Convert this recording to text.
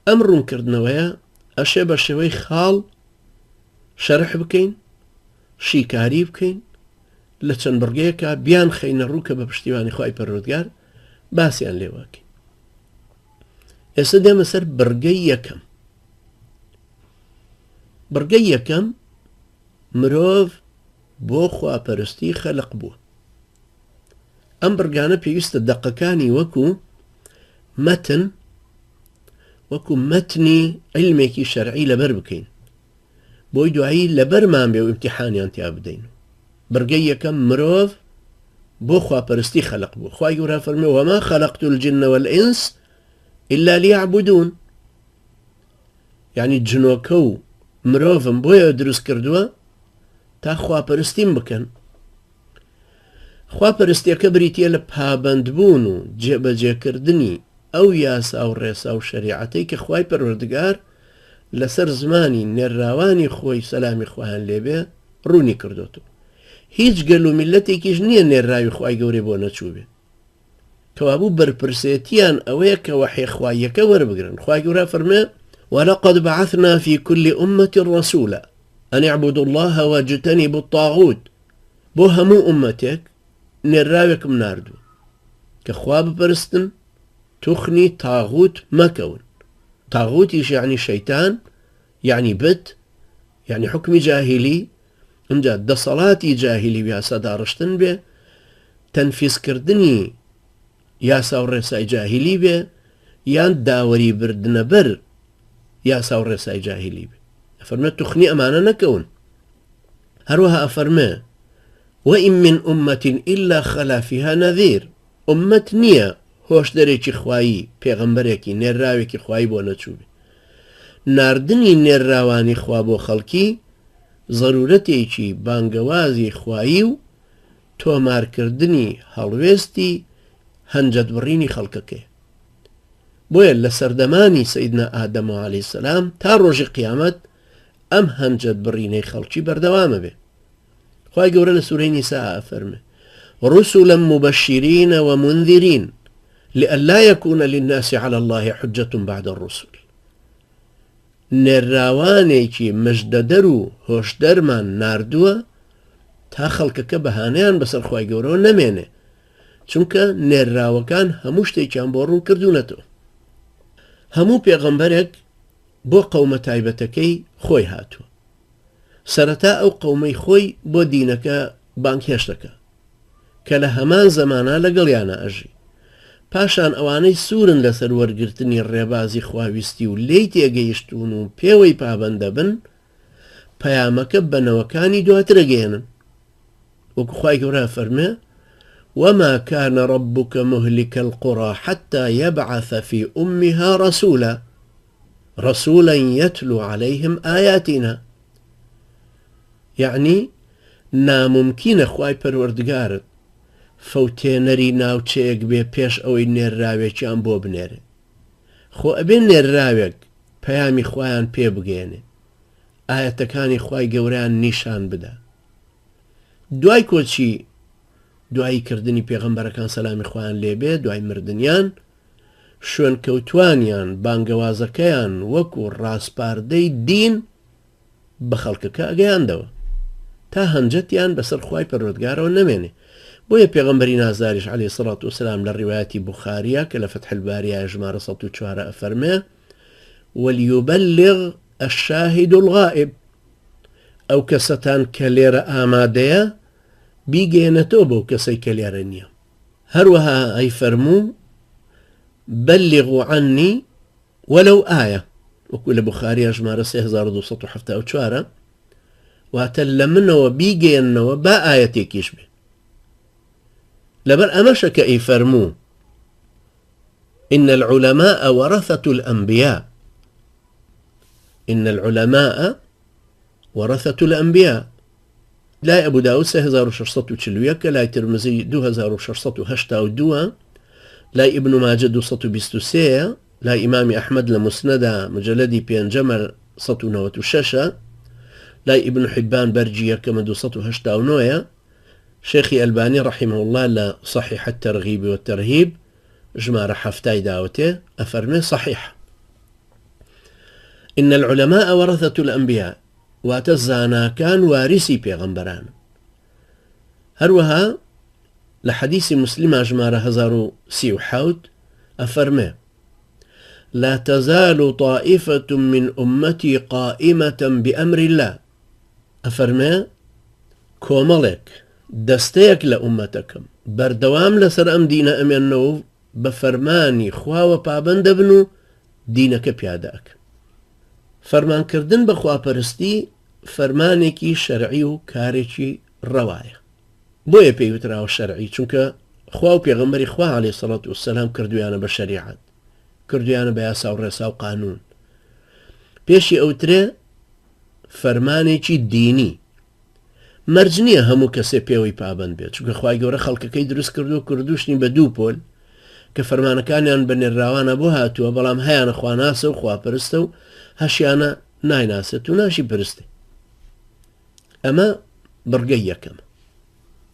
ئەم ڕوونکردنەوەیە ئەشێ بە شێوەی خاڵ شەرح بکەین، شیکاری بکەین، لە چەند بڕگەیەکە بیان خەینە ڕوو کە بە پشتیوانی خوای پەروەردگار باسییان لێواکەین. ئێستا دێمە سەر بڕگەی یەکەم. بڕگەی یەکەم مرۆڤ بۆ خواپەرستی خەلق بووە. ئەم بڕگانە پێویستە دەقەکانی وەکو مەتنی عیلمێکی شەرعی لەبەر بکەین بۆی دوایی لەبەرمان بێ و ئیمتیحانیان تیا بدەین. بڕگەی یەکەم مرۆڤ بۆ خواپەرستی خەلق بووە. خوای گەورە فەرمێ وەما خەلەقت الجن والئینس إلا ليعبدون، یعنی جنۆکە و مرۆڤم بۆیە دروست کردووە تا خواپەرستیم بکەن. خواپەرستیەکە بریتیە لە پابەندبوون و جێبەجێکردنی ئەو یاسا و ڕێسا و شەریعەتەی کە خوای پەروەردگار لەسەر زمانی نێراوانی خۆی سەلامی خوایان لێبێ ڕوونی کردوتەوە. هیچ گەل و میلەتێکیش نییە نێراوی خوای گەورەی بۆ نەچوو بێ. کەوابوو بەرپرسێتیان ئەوەیە کە وەحی خواییەکە وەربگرن. خوای گەورە فەرمێ ولقد بعثنا في كل أمة رسولا أن اعبدوا الله واجتنبوا الطاغوت. بۆ هەموو ئومەتێک نێراوێکم ناردووە کە خوا بپەرستن، توخنی تاغوت مەکەون. تاغوتیش یعنی شەیتان، یعنی بت، یعنی حکمی جاهلی. ئەمجا دەسەڵاتی جاهلی و یاسا داڕشتن بێ، تەنفیزکردنی یاسا و ڕێسای جاهلی بێ، یان داوەری بردنە بەر یاسا و ڕێسای جاهلی بێ. ئەفەرمێ توخنی ئەمانە نەکەون. هەروەها ئەفەرمێ وإن من أمة إلا خلا فيها نذير. أمت نییە هۆشدەرێکی خوایی، پێغەمبەرێکی نێراوێکی خوایی بۆ نەچوو بێ. ناردنی نێراوانی خوا بۆ خەڵکی ضرورەتێکی بانگەوازی خوایی و تۆمارکردنی هەڵوێستی هەنجەد بڕینی خەڵکەکەی. بۆیە لە سەردەمانی سەیدنا ئادەم عەلەیهی سەلام تا ڕۆژی قیامەت ئەم هەنجەد بڕینەی خەڵکی بەردەوامە بێ. خوای گەورە لە سوورەی نیسا ئەفەرمێ رسلا مبشرين ومنذرين لئلا يكون للناس على الله حجة بعد الرسل. نێراوانێکی مژدەدەر و هۆشدەرمان ناردووە تا خەڵکەکە بەهانەیان بەسەر خوای گەورەوە نەمێنێ، چونکە نێراوەکان هەموو شتێکیان بۆ ڕوون کردوونەتەوە. هەموو پێغەمبەرێک بۆ قەومە تایبەتەکەی خۆی هاتووە. سەرەتا ئەو قەومەی خۆی بۆ دینەکە بانگهێش دەکا کە لە هەمان زەمانە لەگەڵیانە ئەژی. پاشان ئەوانەی سوورن لەسەر وەرگرتنی ڕێبازی خواویستی و لێی تێگەیشتون و پێوەی پابەندە بن، پەیامەکە بەنەوەکانی دواتر ئەگەێنن. وەکو خوای گەورە فەرمێ وما كان ربك مهلك القرى حتى يبعث في أمها رسولا يتلو عليهم آياتنا. يعني ناممکینە خوای پەروەردگارت فەوتێنەری ناوچەیەک بێ پێش ئەوەی نێراوێکیان بۆ بنێرێ. خۆ ئەبێ نێراوێک پەیامی خوایان پێ بگەێنێ، ئاەتەکانی خوای گەورەیان نیشان بدە. دوای کۆچی دوایی کردنی پێغەمبەرەکان سەلامی خوایان لێبێ، دوای مردنیان، شوێن کەوتوانیان بانگەوازەکەیان وەکو ڕاستپاردەی دین بە خەڵکەکە ئەگەیاندەوە تا هەنجەتیان بەسەر خوای پەروەردگارەوە نەمێنێ. بۆیە پێغەمبەری نازاریش عەلەیهی سەڵات وسەلام لە ڕیوایەتی بوخاریە کە لە فەتح الباریە ژمارە 104 ئەفەرمێ وەلیوبەلغ الشاهد الغائب. ئەو کەسەتان کە لێرە ئامادەیە بیگەێنێتەوە بەو کەسەی کە لێرە نییە. هەروەها ئەی فەرموو بەلغوا عنی وەلەو ئایە، وەکو لە بوخاریە ژمارە 3274 واتە لە منەوە بیگەێننەوە با ئایەتێکیش بێ. لەبەر ئەمەشە کە ئەی فەرموو إن العلماء ورثة الأنبياء. إن العلماء ورثة الأنبياء. لا أبو داود 3641، لا ترمزي 2682، لا ابن ماجه 223، لا إمام أحمد لمسندة مجلدي بينجمل 196، لا ابن حبان برجية كما 289، شيخي ألباني رحمه الله لصحيح الترغيب والترهيب جمارة حفتاي داوته أفرمي صحيح. إن العلماء ورثة الأنبياء واتزانا كان وارثي بيغمبران. هروها لحديث مسلم أجمار هزارو سيو حوت أفرمي: لا تزال طائفة من أمتي قائمة بأمر الله. أفرمي كوملك دستيك لأمتكم بردوام لسر أم دين أمينو بفرماني خوا وبابند بنو دينك بياداك. فرمان كردن بخوا پرستی فرمانێکی شەرعی و کارێکی ڕەوایە. بۆیە پێیوتراوە شەرعی چونکە خوا و پێغەمبەری خوا عەلەیهی سەڵات وسەلام کردویانە بە شەریعەت، کردویانە بە یاسا و ڕێسا و قانون. پێشی ئەوترێ فەرمانێکی دینی. مەرج نییە هەموو کەسێ پێوەی پابند بێت، چونکە خوای گەورە خەڵکەکەی دروست کردو و کردوشنی بە دوو پۆل کە فەرمانەکانیان بەنێراوانە بۆ هاتووە، بەڵام هەیانە خواناسە و خواپەرستە و هەشیانە نایناسێت و ناشی پرستێ. ئەمە بڕگەی یەکەم.